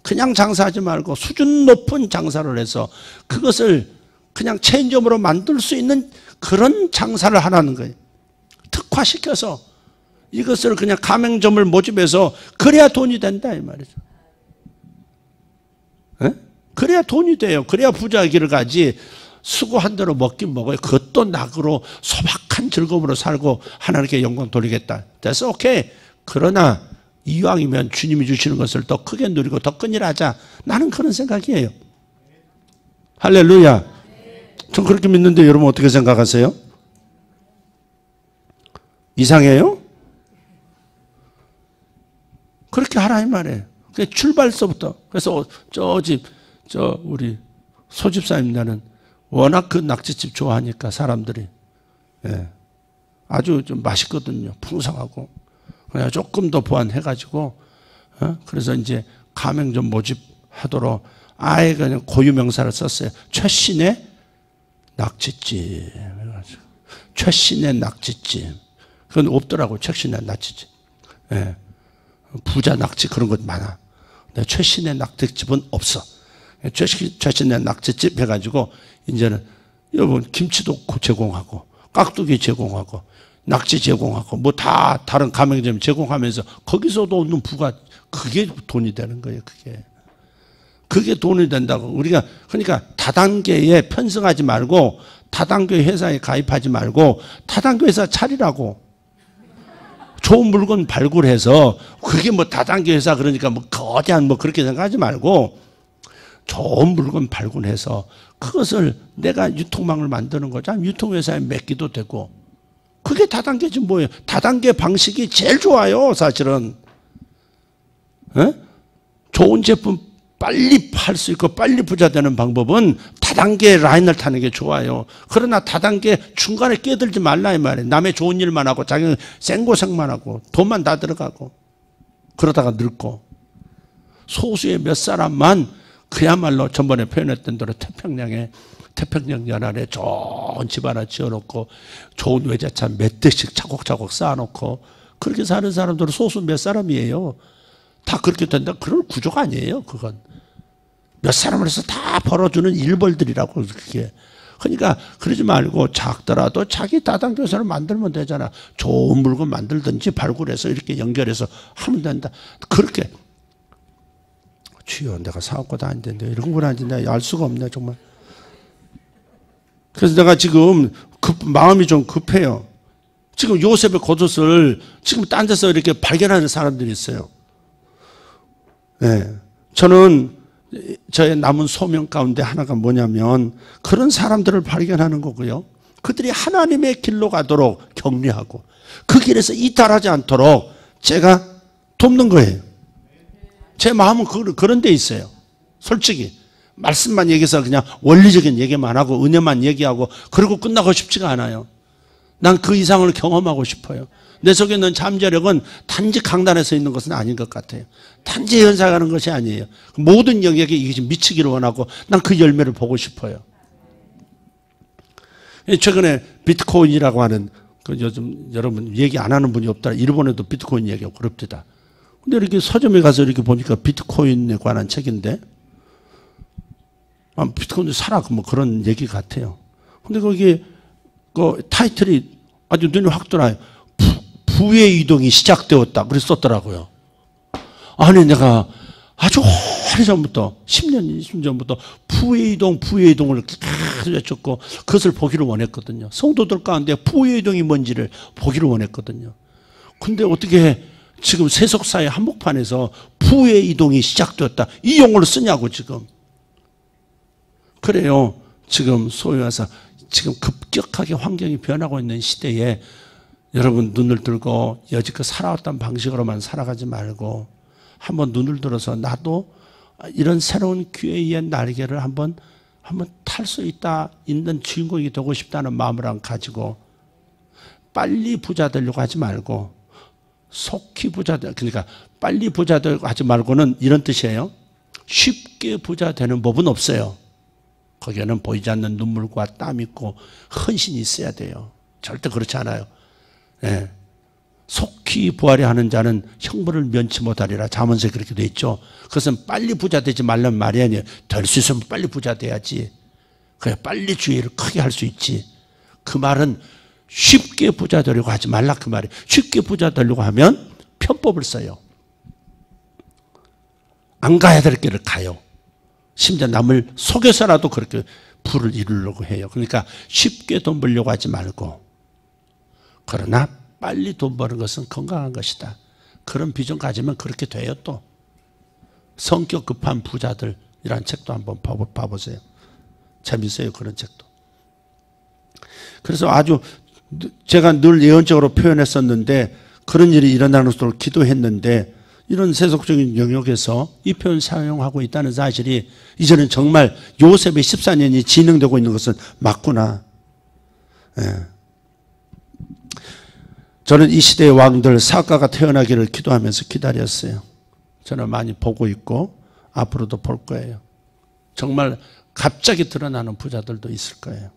그냥 장사하지 말고 수준 높은 장사를 해서 그것을 그냥 체인점으로 만들 수 있는 그런 장사를 하라는 거예요. 특화시켜서 이것을 그냥 가맹점을 모집해서 그래야 돈이 된다 이 말이죠. 에? 그래야 돈이 돼요. 그래야 부자의 길을 가지. 수고한 대로 먹긴 먹어요. 그것도 낙으로 소박한 즐거움으로 살고 하나님께 영광 돌리겠다. 그래서 오케이. 그러나 이왕이면 주님이 주시는 것을 더 크게 누리고 더 끈일하자. 나는 그런 생각이에요. 할렐루야. 전 그렇게 믿는데 여러분 어떻게 생각하세요? 이상해요? 그렇게 하라 이 말이에요. 출발서부터. 그래서 우리 소집사님 나는 워낙 그 낙지집 좋아하니까 사람들이 아주 좀 맛있거든요. 풍성하고. 그냥 조금 더 보완해가지고 그래서 이제 가맹점 모집하도록 아예 그냥 고유명사를 썼어요. 최신의 낙지집. 최신의 낙지집. 그건 없더라고요. 최신의 낙지집. 부자 낙지 그런 것 많아. 근데 최신의 낙지집은 없어. 최신의 낙지집 해가지고 이제는 여러분 김치도 제공하고 깍두기 제공하고 낙지 제공하고 뭐 다 다른 가맹점 제공하면서 거기서도 얻는 부가 그게 돈이 되는 거예요. 그게 돈이 된다고. 우리가 그러니까 다단계에 편승하지 말고 다단계 회사에 가입하지 말고 다단계 회사 차리라고. 좋은 물건 발굴해서 그게 뭐 다단계 회사 그러니까 뭐 거대한 뭐 그렇게 생각하지 말고 좋은 물건 발굴해서 그것을 내가 유통망을 만드는 거죠. 유통회사에 맡기도 되고. 그게 다단계지 뭐예요. 다단계 방식이 제일 좋아요. 사실은. 좋은 제품 빨리 팔 수 있고 빨리 부자 되는 방법은 다단계 라인을 타는 게 좋아요. 그러나 다단계 중간에 끼어들지 말라 이 말이에요. 남의 좋은 일만 하고 자기는 생고생만 하고 돈만 다 들어가고 그러다가 늙고 소수의 몇 사람만 그야말로 전번에 표현했던 대로 태평양 연안에 좋은 집 하나 지어놓고 좋은 외제차 몇 대씩 차곡차곡 쌓아놓고 그렇게 사는 사람들은 소수 몇 사람이에요. 다 그렇게 된다. 그런 구조가 아니에요. 그건 몇 사람을 해서 다 벌어주는 일벌들이라고 그게. 그러니까 그러지 말고 작더라도 자기 다단계 회사를 만들면 되잖아. 좋은 물건 만들든지 발굴해서 이렇게 연결해서 하면 된다. 그렇게. 주여 내가 사업가도 안 된대. 이런 건 안 된다. 알 수가 없네 정말. 그래서 내가 지금 마음이 좀 급해요. 지금 요셉의 겉옷을 지금 딴 데서 이렇게 발견하는 사람들이 있어요. 저는 저의 남은 소명 가운데 하나가 뭐냐면 그런 사람들을 발견하는 거고요. 그들이 하나님의 길로 가도록 격려하고 그 길에서 이탈하지 않도록 제가 돕는 거예요. 제 마음은 그런 데 있어요. 솔직히 말씀만 얘기해서 그냥 원리적인 얘기만 하고 은혜만 얘기하고 그러고 끝나고 싶지가 않아요. 난 그 이상을 경험하고 싶어요. 내 속에 있는 잠재력은 단지 강단에 서 있는 것은 아닌 것 같아요. 단지 연사하는 것이 아니에요. 모든 영역에 이것이 미치기를 원하고 난 그 열매를 보고 싶어요. 최근에 비트코인이라고 하는 그 요즘 여러분 얘기 안 하는 분이 없다. 일본에도 비트코인 얘기하고 그럽니다. 근데 이렇게 서점에 가서 이렇게 보니까 비트코인에 관한 책인데 비트코인 사라 뭐 그런 얘기 같아요. 근데 거기 그 타이틀이 아주 눈이 확 돌아요. 부의 이동이 시작되었다. 그래서 썼더라고요. 아니 내가 아주 오래전부터 10년, 20년 전부터 부의 이동을 계속 외쳤고 그것을 보기를 원했거든요. 성도들 가운데 부의 이동이 뭔지를 보기를 원했거든요. 근데 어떻게 지금 세속사의 한복판에서 부의 이동이 시작되었다. 이 용어를 쓰냐고 지금. 그래요. 지금 소위 말해서 지금 급격하게 환경이 변하고 있는 시대에 여러분 눈을 들고 여지껏 살아왔던 방식으로만 살아가지 말고 한번 눈을 들어서 나도 이런 새로운 기회의 날개를 한번 탈 수 있는 주인공이 되고 싶다는 마음을 가지고 빨리 부자 되려고 하지 말고 속히 부자 그러니까 빨리 부자 되려고 하지 말고는 이런 뜻이에요. 쉽게 부자 되는 법은 없어요. 거기에는 보이지 않는 눈물과 땀 있고 헌신이 있어야 돼요. 절대 그렇지 않아요. 예. 속히 부하려 하는 자는 형벌을 면치 못하리라. 잠언서에 그렇게 돼 있죠. 그것은 빨리 부자 되지 말란 말이 아니에요. 될 수 있으면 빨리 부자 돼야지. 그래 빨리 주의를 크게 할 수 있지. 그 말은 쉽게 부자 되려고 하지 말라 그 말이에요. 쉽게 부자 되려고 하면 편법을 써요. 안 가야 될 길을 가요. 심지어 남을 속여서라도 그렇게 부를 이루려고 해요. 그러니까 쉽게 돈 벌려고 하지 말고 그러나 빨리 돈 버는 것은 건강한 것이다. 그런 비전 가지면 그렇게 돼요. 또 성격 급한 부자들이라는 책도 한번 봐보세요. 재밌어요. 그런 책도. 그래서 아주 제가 늘 예언적으로 표현했었는데 그런 일이 일어나는 수록 기도했는데 이런 세속적인 영역에서 이 표현 사용하고 있다는 사실이 이제는 정말 요셉의 14년이 진행되고 있는 것은 맞구나. 예. 저는 이 시대의 왕들 사가가 태어나기를 기도하면서 기다렸어요. 저는 많이 보고 있고 앞으로도 볼 거예요. 정말 갑자기 드러나는 부자들도 있을 거예요.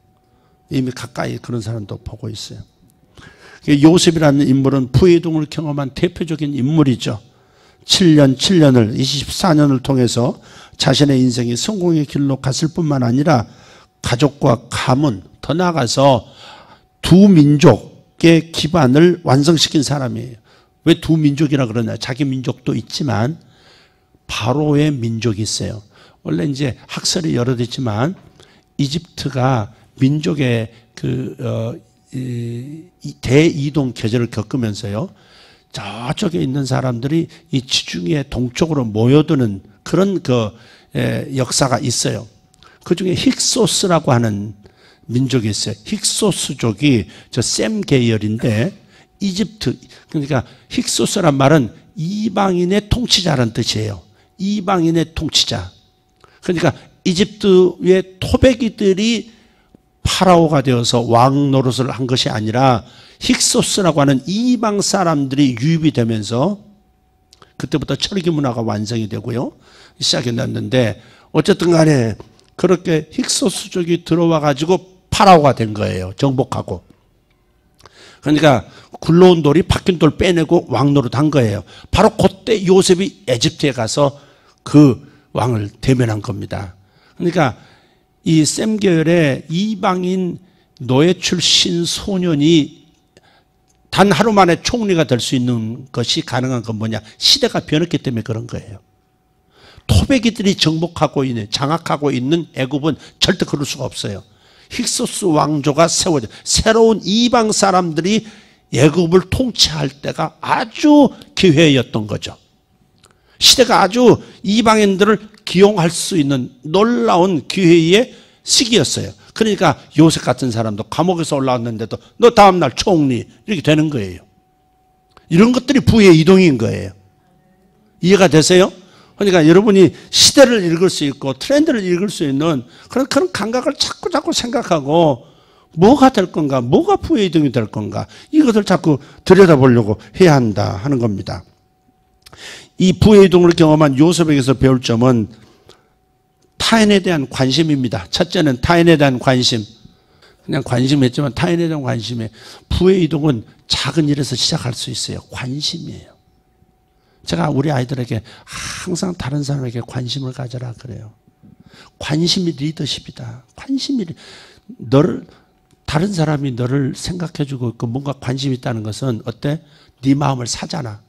이미 가까이 그런 사람도 보고 있어요. 요셉이라는 인물은 부의동을 경험한 대표적인 인물이죠. 7년을 24년을 통해서 자신의 인생이 성공의 길로 갔을 뿐만 아니라 가족과 가문 더 나아가서 두 민족의 기반을 완성시킨 사람이에요. 왜 두 민족이라 그러냐? 자기 민족도 있지만 바로의 민족이 있어요. 원래 이제 학설이 여러 있지만 이집트가 민족의 대이동 계절을 겪으면서요. 저쪽에 있는 사람들이 이 지중해 동쪽으로 모여드는 그런 역사가 있어요. 그 중에 힉소스라고 하는 민족이 있어요. 힉소스족이 저 셈 계열인데 이집트 그러니까 힉소스란 말은 이방인의 통치자라는 뜻이에요. 이방인의 통치자. 그러니까 이집트의 토백이들이 파라오가 되어서 왕 노릇을 한 것이 아니라 힉소스라고 하는 이방 사람들이 유입이 되면서 그때부터 철기 문화가 완성이 되고요. 시작이 났는데 어쨌든 간에 그렇게 힉소스족이 들어와 가지고 파라오가 된 거예요. 정복하고. 그러니까 굴러온 돌이 박힌 돌 빼내고 왕 노릇 한 거예요. 바로 그때 요셉이 에집트에 가서 그 왕을 대면한 겁니다. 그러니까 이 셈 계열의 이방인 노예 출신 소년이 단 하루 만에 총리가 될 수 있는 것이 가능한 건 뭐냐? 시대가 변했기 때문에 그런 거예요. 토백이들이 정복하고 있는, 장악하고 있는 애굽은 절대 그럴 수가 없어요. 힉소스 왕조가 세워져 새로운 이방 사람들이 애굽을 통치할 때가 아주 기회였던 거죠. 시대가 아주 이방인들을 기용할 수 있는 놀라운 기회의 시기였어요. 그러니까 요셉 같은 사람도 감옥에서 올라왔는데도 너 다음날 총리 이렇게 되는 거예요. 이런 것들이 부의 이동인 거예요. 이해가 되세요? 그러니까 여러분이 시대를 읽을 수 있고 트렌드를 읽을 수 있는 그런 감각을 자꾸 생각하고 뭐가 될 건가, 뭐가 부의 이동이 될 건가 이것을 자꾸 들여다보려고 해야 한다 하는 겁니다. 이 부의 이동을 경험한 요셉에게서 배울 점은 타인에 대한 관심입니다. 첫째는 타인에 대한 관심. 그냥 관심했지만 타인에 대한 관심에 부의 이동은 작은 일에서 시작할 수 있어요. 관심이에요. 제가 우리 아이들에게 항상 다른 사람에게 관심을 가져라 그래요. 관심이 리더십이다. 관심이 다른 사람이 너를 생각해주고 뭔가 관심이 있다는 것은 어때? 네 마음을 사잖아.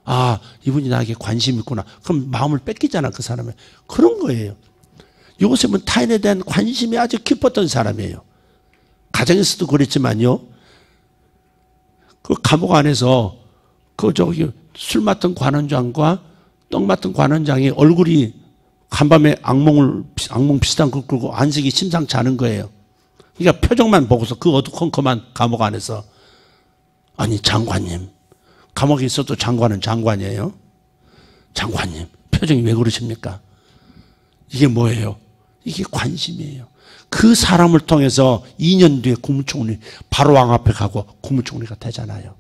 아, 이분이 나에게 관심이 있구나. 그럼 마음을 뺏기잖아, 그 사람의. 그런 거예요. 요셉은 타인에 대한 관심이 아주 깊었던 사람이에요. 가정에서도 그랬지만요. 그 감옥 안에서 술 맡은 관원장과 떡 맡은 관원장이 얼굴이 간밤에 악몽 비슷한 걸 끌고 안색이 심상치 않은 거예요. 그러니까 표정만 보고서 그 어두컴컴한 감옥 안에서 아니 장관님 감옥에 있어도 장관은 장관이에요. 장관님, 표정이 왜 그러십니까? 이게 뭐예요? 이게 관심이에요. 그 사람을 통해서 2년 뒤에 국무총리, 바로왕 앞에 가고 국무총리가 되잖아요.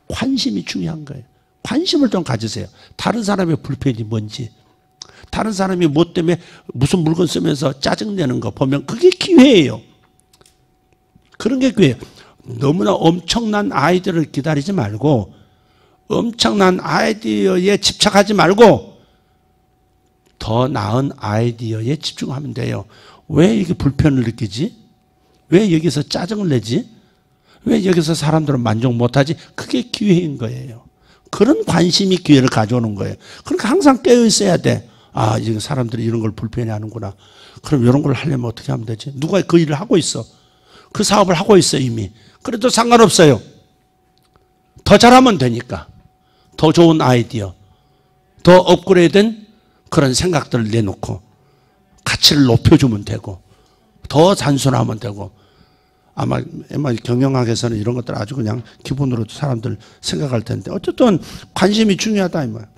관심이 중요한 거예요. 관심을 좀 가지세요. 다른 사람의 불편이 뭔지, 다른 사람이 뭐 때문에 무슨 물건 쓰면서 짜증내는 거 보면 그게 기회예요. 그런 게 기회예요. 너무나 엄청난 아이디어를 기다리지 말고, 엄청난 아이디어에 집착하지 말고 더 나은 아이디어에 집중하면 돼요. 왜 이게 불편을 느끼지? 왜 여기서 짜증을 내지? 왜 여기서 사람들은 만족 못하지? 그게 기회인 거예요. 그런 관심이 기회를 가져오는 거예요. 그러니까 항상 깨어 있어야 돼. 아, 이제 사람들이 이런 걸 불편해하는구나. 그럼 이런 걸 하려면 어떻게 하면 되지? 누가 그 일을 하고 있어. 그 사업을 하고 있어 이미. 그래도 상관없어요. 더 잘하면 되니까. 더 좋은 아이디어, 더 업그레이드된 그런 생각들을 내놓고 가치를 높여주면 되고, 더 단순하면 되고. 아마 경영학에서는 이런 것들 아주 그냥 기본으로도 사람들 생각할 텐데, 어쨌든 관심이 중요하다 이 말이야.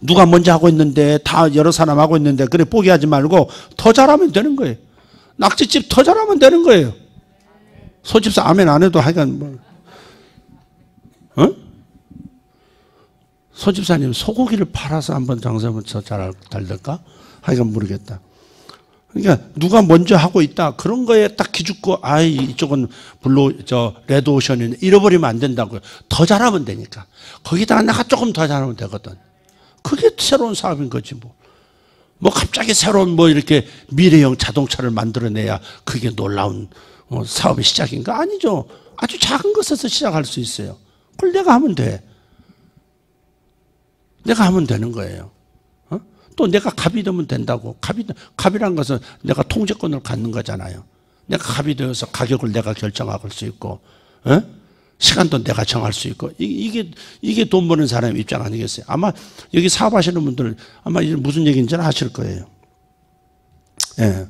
누가 먼저 하고 있는데, 다 여러 사람 하고 있는데 그래 포기하지 말고 더 잘하면 되는 거예요. 낙지집 더 잘하면 되는 거예요. 소집사 아멘 안 해도 하여간 뭐, 소집사님 소고기를 팔아서 한번 장사하면 잘 될까? 하여간 모르겠다. 그러니까 누가 먼저 하고 있다 그런 거에 딱 기죽고, 아이 이쪽은 레드오션이 잃어버리면 안 된다고요. 더 잘하면 되니까. 거기다가 내가 조금 더 잘하면 되거든. 그게 새로운 사업인 거지 뭐. 뭐 갑자기 새로운 뭐 이렇게 미래형 자동차를 만들어내야 그게 놀라운 사업의 시작인가? 아니죠. 아주 작은 것에서 시작할 수 있어요. 그걸 내가 하면 돼. 내가 하면 되는 거예요. 또 내가 갑이 되면 된다고. 갑이란 것은 내가 통제권을 갖는 거잖아요. 내가 갑이 되어서 가격을 내가 결정할 수 있고, 시간도 내가 정할 수 있고. 이게 돈 버는 사람의 입장 아니겠어요? 아마 여기 사업하시는 분들은 아마 무슨 얘기인지는 아실 거예요. 예.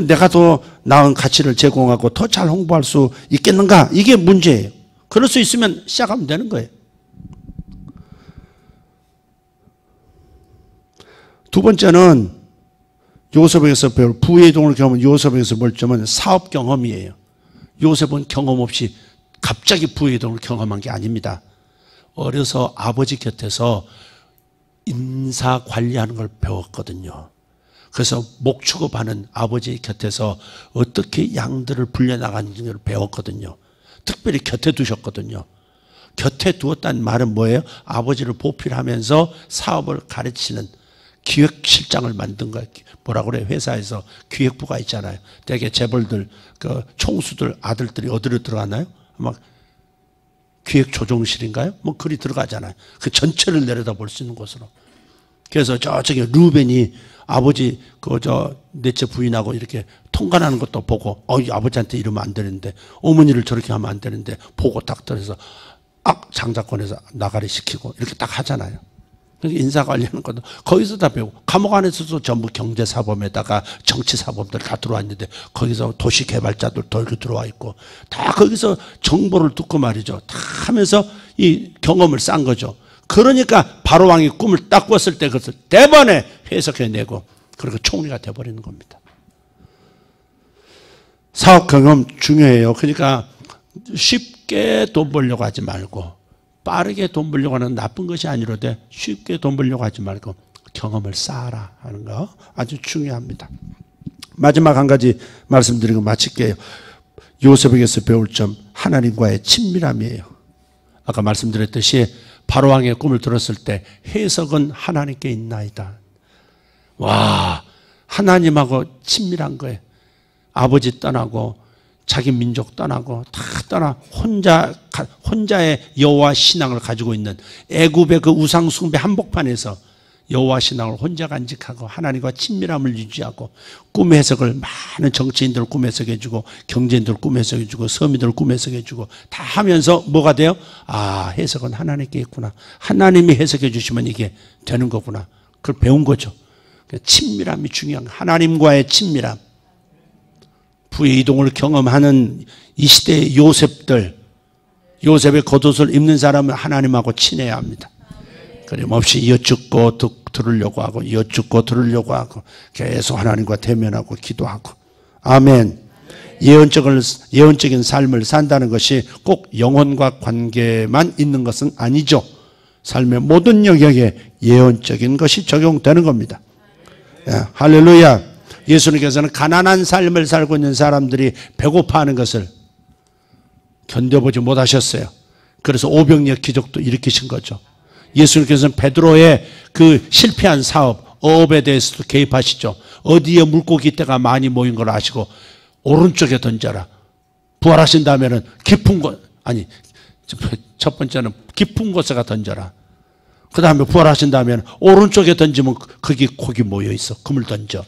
내가 더 나은 가치를 제공하고 더 잘 홍보할 수 있겠는가? 이게 문제예요. 그럴 수 있으면 시작하면 되는 거예요. 두 번째는 요셉에게서 배울 부의 이동을 경험한 요셉에게서 볼 점은 사업 경험이에요. 요셉은 경험 없이 갑자기 부의 이동을 경험한 게 아닙니다. 어려서 아버지 곁에서 인사 관리하는 걸 배웠거든요. 그래서 목 축업하는 아버지 곁에서 어떻게 양들을 불려나가는지를 배웠거든요. 특별히 곁에 두셨거든요. 곁에 두었다는 말은 뭐예요? 아버지를 보필하면서 사업을 가르치는 기획실장을 만든 거예요. 뭐라고 그래요? 회사에서 기획부가 있잖아요. 되게 재벌들, 그 총수들 아들들이 어디로 들어가나요? 아마 기획조정실인가요? 뭐 그리 들어가잖아요. 그 전체를 내려다볼 수 있는 곳으로. 그래서 저쪽에 루벤이 아버지 넷째 부인하고 이렇게 통관하는 것도 보고, 아버지한테 이러면 안 되는데, 어머니를 저렇게 하면 안 되는데 보고 딱 들어서 장자권에서 나가리 시키고 이렇게 딱 하잖아요. 인사 관리하는 것도 거기서 다 배우고, 감옥 안에서도 전부 경제사범에다가 정치사범들 다 들어와 있는데 거기서 도시개발자들 돌고 들어와 있고, 다 거기서 정보를 듣고 말이죠. 다 하면서 이 경험을 쌓은 거죠. 그러니까 바로왕이 꿈을 딱 꿨을 때 그것을 대번에 해석해내고 그리고 총리가 돼버리는 겁니다. 사업 경험 중요해요. 그러니까 쉽게 돈 벌려고 하지 말고, 빠르게 돈 벌려고 하는 나쁜 것이 아니로되 쉽게 돈 벌려고 하지 말고 경험을 쌓아라 하는 거 아주 중요합니다. 마지막 한 가지 말씀드리고 마칠게요. 요셉에게서 배울 점, 하나님과의 친밀함이에요. 아까 말씀드렸듯이 바로왕의 꿈을 들었을 때 해석은 하나님께 있나이다. 와, 하나님하고 친밀한 거예요. 아버지 떠나고 자기 민족 떠나고 다 떠나 혼자의 여호와 신앙을 가지고 있는 애굽의 그 우상 숭배 한복판에서 여호와 신앙을 혼자 간직하고 하나님과 친밀함을 유지하고 꿈 해석을 많은 정치인들 꿈 해석해주고 경제인들 꿈 해석해주고 서민들 꿈 해석해주고 다 하면서 뭐가 돼요? 아, 해석은 하나님께 있구나. 하나님이 해석해 주시면 이게 되는 거구나. 그걸 배운 거죠. 친밀함이 중요한 거예요. 하나님과의 친밀함. 부의 이동을 경험하는 이 시대의 요셉들, 요셉의 겉옷을 입는 사람은 하나님하고 친해야 합니다. 끊임없이 여쭙고 들으려고 하고 여쭙고 들으려고 하고 계속 하나님과 대면하고 기도하고. 아멘. 예언적인 삶을 산다는 것이 꼭 영혼과 관계만 있는 것은 아니죠. 삶의 모든 영역에 예언적인 것이 적용되는 겁니다. 할렐루야. 예수님께서는 가난한 삶을 살고 있는 사람들이 배고파하는 것을 견뎌보지 못하셨어요. 그래서 오병이어 기적도 일으키신 거죠. 예수님께서는 베드로의 그 실패한 사업, 어업에 대해서도 개입하시죠. 어디에 물고기 떼가 많이 모인 걸 아시고 오른쪽에 던져라. 부활하신 다음에는 깊은 곳, 아니 첫 번째는 깊은 곳에가 던져라. 그 다음에 부활하신 다음에는 오른쪽에 던지면 거기 고기 모여 있어. 그물 던져.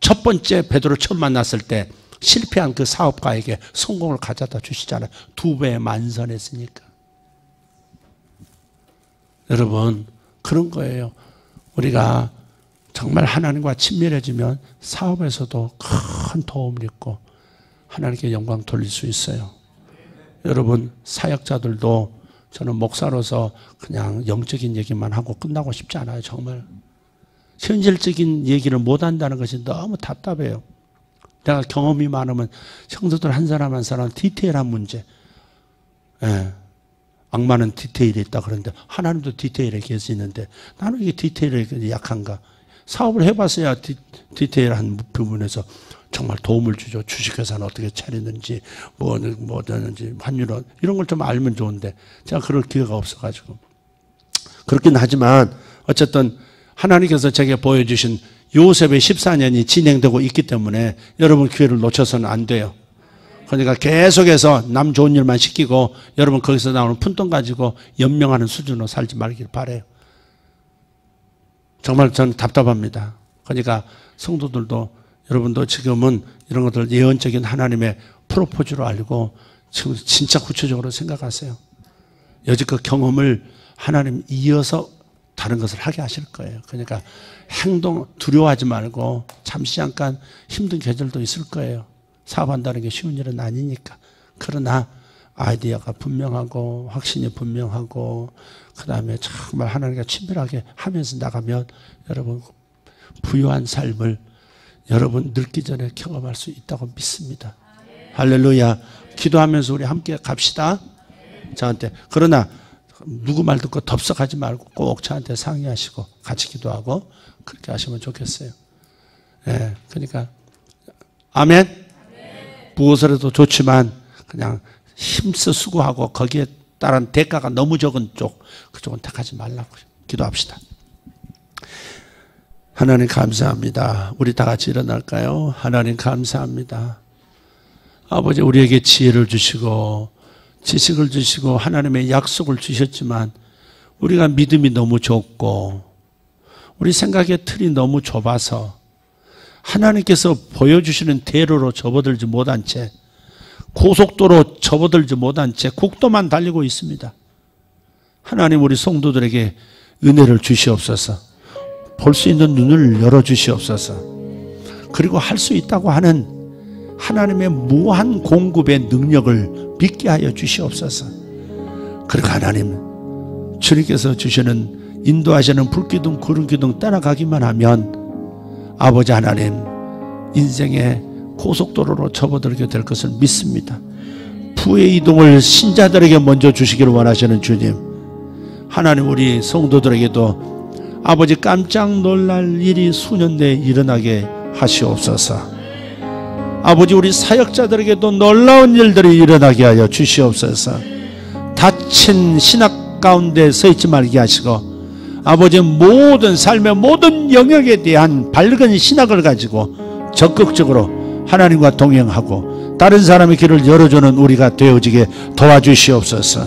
첫 번째 베드로 처음 만났을 때 실패한 그 사업가에게 성공을 가져다 주시잖아요. 2배 만선했으니까. 여러분, 그런 거예요. 우리가 정말 하나님과 친밀해지면 사업에서도 큰 도움을 있고 하나님께 영광 돌릴 수 있어요. 여러분, 사역자들도 저는 목사로서 그냥 영적인 얘기만 하고 끝나고 싶지 않아요. 정말 현실적인 얘기를 못한다는 것이 너무 답답해요. 내가 경험이 많으면 성도들 한 사람 한 사람 디테일한 문제, 악마는 디테일이 있다 그러는데 하나님도 디테일에 계시는데 나는 이게 디테일에 약한가? 사업을 해봤어야 디테일한 부분에서 정말 도움을 주죠. 주식회사는 어떻게 차리는지, 뭐든지, 환율은 이런 걸 좀 알면 좋은데 제가 그럴 기회가 없어가지고. 그렇긴 하지만 어쨌든 하나님께서 제게 보여주신 요셉의 14년이 진행되고 있기 때문에 여러분 기회를 놓쳐서는 안 돼요. 그러니까 계속해서 남 좋은 일만 시키고 여러분 거기서 나오는 푼돈 가지고 연명하는 수준으로 살지 말길 바라요. 정말 저는 답답합니다. 그러니까 성도들도 여러분도 지금은 이런 것들 예언적인 하나님의 프로포즈로 알고 지금 진짜 구체적으로 생각하세요. 여지껏 경험을 하나님 이어서 다른 것을 하게 하실 거예요. 그러니까 행동 두려워하지 말고 잠시 잠깐 힘든 계절도 있을 거예요. 사업한다는 게 쉬운 일은 아니니까. 그러나 아이디어가 분명하고 확신이 분명하고 그 다음에 정말 하나님과 친밀하게 하면서 나가면 여러분 부유한 삶을 여러분 늙기 전에 경험할 수 있다고 믿습니다. 할렐루야. 기도하면서 우리 함께 갑시다. 저한테. 그러나 누구 말 듣고 덥석하지 말고 꼭 저한테 상의하시고 같이 기도하고 그렇게 하시면 좋겠어요. 그러니까 아멘. 무엇으로도 좋지만 그냥 힘써 수고하고 거기에 따른 대가가 너무 적은 쪽, 그쪽은 택하지 말라고 기도합시다. 하나님 감사합니다. 우리 다 같이 일어날까요? 하나님 감사합니다. 아버지, 우리에게 지혜를 주시고 지식을 주시고 하나님의 약속을 주셨지만 우리가 믿음이 너무 좁고 우리 생각의 틀이 너무 좁아서 하나님께서 보여주시는 대로로 접어들지 못한 채, 고속도로 접어들지 못한 채 국도만 달리고 있습니다. 하나님, 우리 성도들에게 은혜를 주시옵소서. 볼 수 있는 눈을 열어주시옵소서. 그리고 할 수 있다고 하는 하나님의 무한 공급의 능력을 믿게 하여 주시옵소서. 그리고 하나님, 주님께서 주시는 인도하시는 불기둥 구름기둥 따라가기만 하면 아버지 하나님, 인생의 고속도로로 접어들게 될 것을 믿습니다. 부의 이동을 신자들에게 먼저 주시기를 원하시는 주님, 하나님, 우리 성도들에게도 아버지 깜짝 놀랄 일이 수년 내에 일어나게 하시옵소서. 아버지, 우리 사역자들에게도 놀라운 일들이 일어나게 하여 주시옵소서. 다친 신학 가운데 서 있지 말게 하시고 아버지, 모든 삶의 모든 영역에 대한 밝은 신학을 가지고 적극적으로 하나님과 동행하고 다른 사람의 길을 열어주는 우리가 되어지게 도와주시옵소서.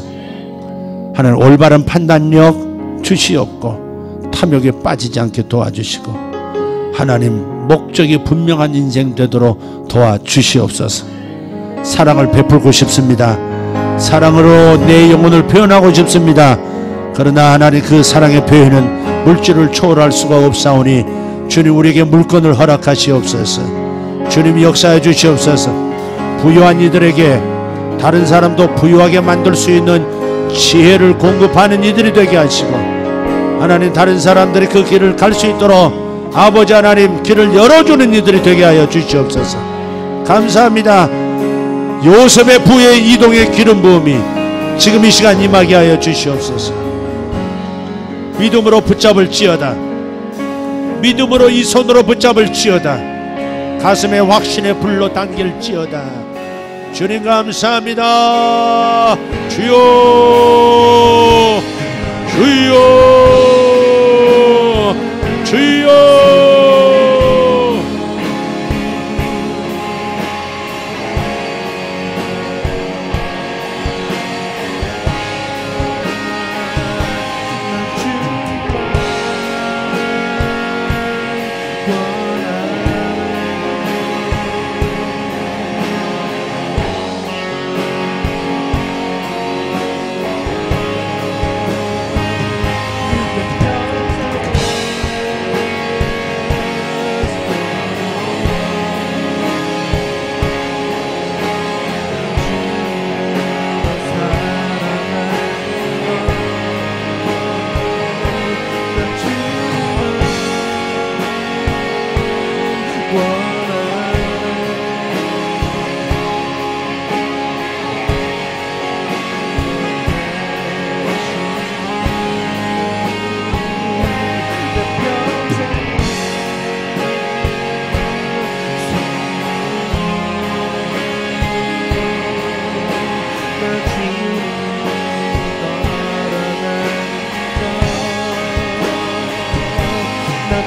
하나님, 올바른 판단력 주시옵고 탐욕에 빠지지 않게 도와주시고 하나님, 목적이 분명한 인생 되도록 도와주시옵소서. 사랑을 베풀고 싶습니다. 사랑으로 내 영혼을 표현하고 싶습니다. 그러나 하나님, 그 사랑의 표현은 물질을 초월할 수가 없사오니 주님, 우리에게 물건을 허락하시옵소서. 주님, 역사해 주시옵소서. 부유한 이들에게 다른 사람도 부유하게 만들 수 있는 지혜를 공급하는 이들이 되게 하시고, 하나님 다른 사람들이 그 길을 갈 수 있도록 아버지 하나님 길을 열어주는 이들이 되게 하여 주시옵소서. 감사합니다. 요셉의 부의 이동의 기름 부음이 지금 이 시간 임하게 하여 주시옵소서. 믿음으로 붙잡을지어다. 믿음으로 이 손으로 붙잡을지어다. 가슴에 확신의 불로 당길지어다. 주님 감사합니다. 주여 주여 주여. 나